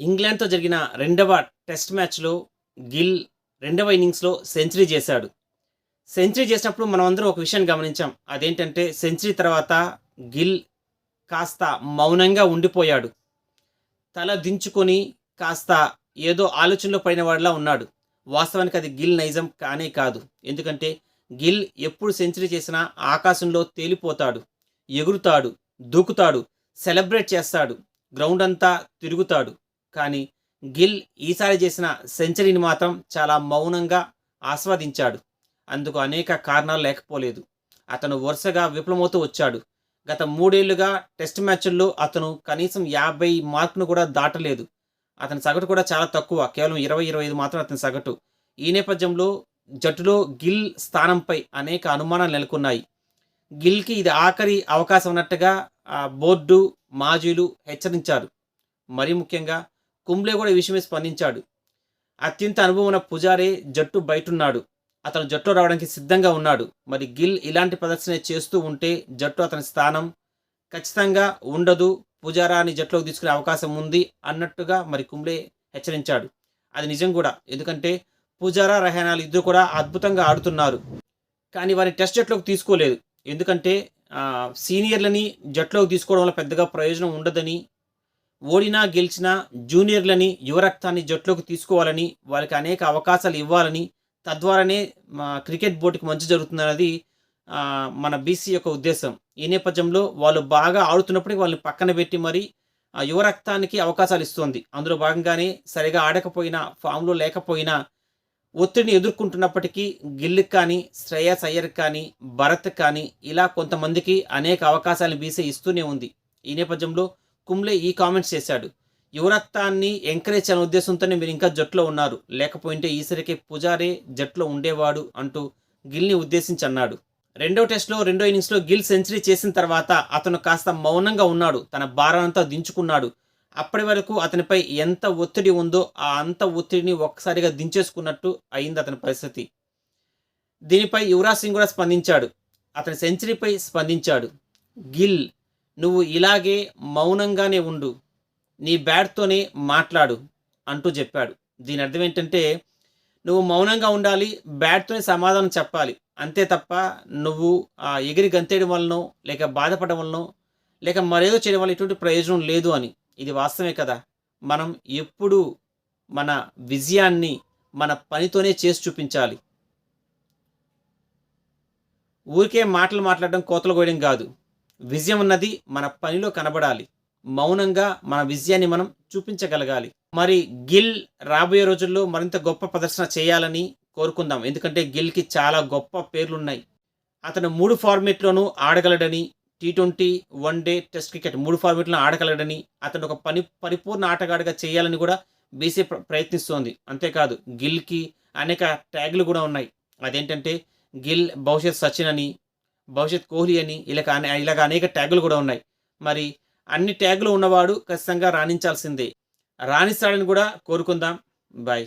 ఇంగ్లాండ్‌తో జరిగిన రెండవ టెస్ట్ మ్యాచ్‌లో గిల్ రెండవ ఇన్నింగ్స్‌లో సెంచరీ చేశాడు. సెంచరీ చేసినప్పుడు మనమందరం ఒక విషయాన్ని గమనించాం. అదేంటంటే సెంచరీ తర్వాత గిల్ కాస్త మౌనంగా ఉండిపోయాడు. తల దించుకొని కాస్త ఏదో ఆలోచనలో పడినవాడిలా ఉన్నాడు. వాస్తవానికి అది గిల్ నైజం కానే కాదు. ఎందుకంటే గిల్ ఎప్పుడు సెంచరీ చేసినా ఆకాశంలో తేలిపోతాడు, ఎగురుతాడు, దూకుతాడు, సెలబ్రేట్ చేస్తాడు, గ్రౌండ్ అంతా తిరుగుతాడు. కానీ గిల్ ఈసారి చేసిన సెంచరీని మాత్రం చాలా మౌనంగా ఆస్వాదించాడు. అందుకు అనేక కారణాలు లేకపోలేదు. అతను వరుసగా విఫలమవుతూ వచ్చాడు. గత 3 ఏళ్లుగా టెస్ట్ మ్యాచ్‌ల్లో అతను కనీసం 50 మార్కును కూడా దాటలేదు. అతని సగటు కూడా చాలా తక్కువ. కేవలం 20, 25 మాత్రం అతని సగటు. ఈ నేపథ్యంలో జట్టులో గిల్ స్థానంపై అనేక అనుమానాలు నెలకొన్నాయి. గిల్‌కి ఇది ఆఖరి అవకాశం అన్నట్టుగా బోర్డు, మాజీలు హెచ్చరించారు. మరీ ముఖ్యంగా కుంబ్లే కూడా ఈ విషయమై స్పందించాడు. అత్యంత అనుభవం ఉన్న పుజారే జట్టు బయటున్నాడు. అతను జట్టులో రావడానికి సిద్ధంగా ఉన్నాడు. మరి గిల్ ఇలాంటి ప్రదర్శన చేస్తూ ఉంటే జట్టు అతని స్థానం ఖచ్చితంగా ఉండదు. పుజారాని జట్టులోకి తీసుకునే అవకాశం ఉంది అన్నట్టుగా మరి కుంబ్లే హెచ్చరించాడు. అది నిజం కూడా. ఎందుకంటే పుజారా, రహానాలు ఇద్దరు కూడా అద్భుతంగా ఆడుతున్నారు. కానీ వారిని టెస్ట్ జట్టులోకి తీసుకోలేదు. ఎందుకంటే సీనియర్లని జట్టులోకి తీసుకోవడం వల్ల పెద్దగా ప్రయోజనం ఉండదని, ఓడినా గెలిచినా జూనియర్లని, యువరక్తాన్ని జట్టులోకి తీసుకోవాలని, వారికి అనేక అవకాశాలు ఇవ్వాలని, తద్వారానే క్రికెట్ బోర్డుకి మంచి జరుగుతుందన్నది మన బీసీ యొక్క ఉద్దేశం. ఈ నేపథ్యంలో వాళ్ళు బాగా ఆడుతున్నప్పటికీ వాళ్ళని పక్కన పెట్టి మరి యువరక్తానికి అవకాశాలు ఇస్తోంది. అందులో భాగంగానే సరిగా ఆడకపోయినా, ఫామ్‌లో లేకపోయినా, ఒత్తిడిని ఎదుర్కొంటున్నప్పటికీ గిల్‌కి కానీ, శ్రేయస్ అయ్యర్‌కి కానీ, భరత్‌కి కానీ ఇలా కొంతమందికి అనేక అవకాశాలను బీసీ ఇస్తూనే ఉంది. ఈ నేపథ్యంలో కుంబ్లే ఈ కామెంట్స్ చేశాడు. యువరక్తాన్ని ఎంకరేజ్ చేయాలనే ఉద్దేశంతోనే మీరు ఇంకా జట్టులో ఉన్నారు. లేకపోయింటే ఈసరికి పుజారే జట్టులో ఉండేవాడు అంటూ గిల్‌ని ఉద్దేశించి అన్నాడు. రెండో టెస్ట్‌లో రెండో ఇన్నింగ్స్‌లో గిల్ సెంచరీ చేసిన తర్వాత అతను కాస్త మౌనంగా ఉన్నాడు. తన భారాన్నంతా దించుకున్నాడు. అప్పటి వరకు అతనిపై ఎంత ఒత్తిడి ఉందో అంత ఒత్తిడిని ఒక్కసారిగా దించేసుకున్నట్టు అయింది అతని పరిస్థితి. దీనిపై యువరాజ్ సింగ్ కూడా స్పందించాడు. అతని సెంచరీపై స్పందించాడు. గిల్, నువ్వు ఇలాగే మౌనంగానే ఉండు. నీ బ్యాట్‌తోనే మాట్లాడు అంటూ చెప్పాడు. దీని అర్థం ఏంటంటే నువ్వు మౌనంగా ఉండాలి. బ్యాట్‌తోనే సమాధానం చెప్పాలి. అంతే తప్ప నువ్వు ఎగిరి గంతేయడం వలనో, లేక బాధపడడం వలనో, లేక మరేదో చేయడం వల్ల ఎటువంటి ప్రయోజనం లేదు అని. ఇది వాస్తవమే కదా! మనం ఎప్పుడూ మన విజయాన్ని మన పనితోనే చేసి చూపించాలి. ఊరికే మాటలు మాట్లాడడం, కోతలు కోయడం కాదు. విజయం అన్నది మన పనిలో కనబడాలి. మౌనంగా మన విజయాన్ని మనం చూపించగలగాలి. మరి గిల్ రాబోయే రోజుల్లో మరింత గొప్ప ప్రదర్శన చేయాలని కోరుకుందాం. ఎందుకంటే గిల్‌కి చాలా గొప్ప పేర్లున్నాయి. అతను 3 ఫార్మాట్‌లోనూ ఆడగలడని, టీ20, వన్‌డే, టెస్ట్ క్రికెట్ 3 ఫార్మాట్‌లో ఆడగలడని, అతను ఒక పరిపూర్ణ ఆటగాడిగా చేయాలని కూడా బీసీ ప్రయత్నిస్తోంది. అంతేకాదు గిల్‌కి అనేక ట్యాగ్‌లు కూడా ఉన్నాయి. అదేంటంటే గిల్ భవిష్యత్ సచిన్ అని, భవిష్యత్ కోహ్లీ అని ఇలాగ అనేక ట్యాగ్‌లు కూడా ఉన్నాయి. మరి అన్ని ట్యాగ్‌లు ఉన్నవాడు ఖచ్చితంగా రాణించాల్సిందే. రాణిస్తాడని కూడా కోరుకుందాం. బాయ్.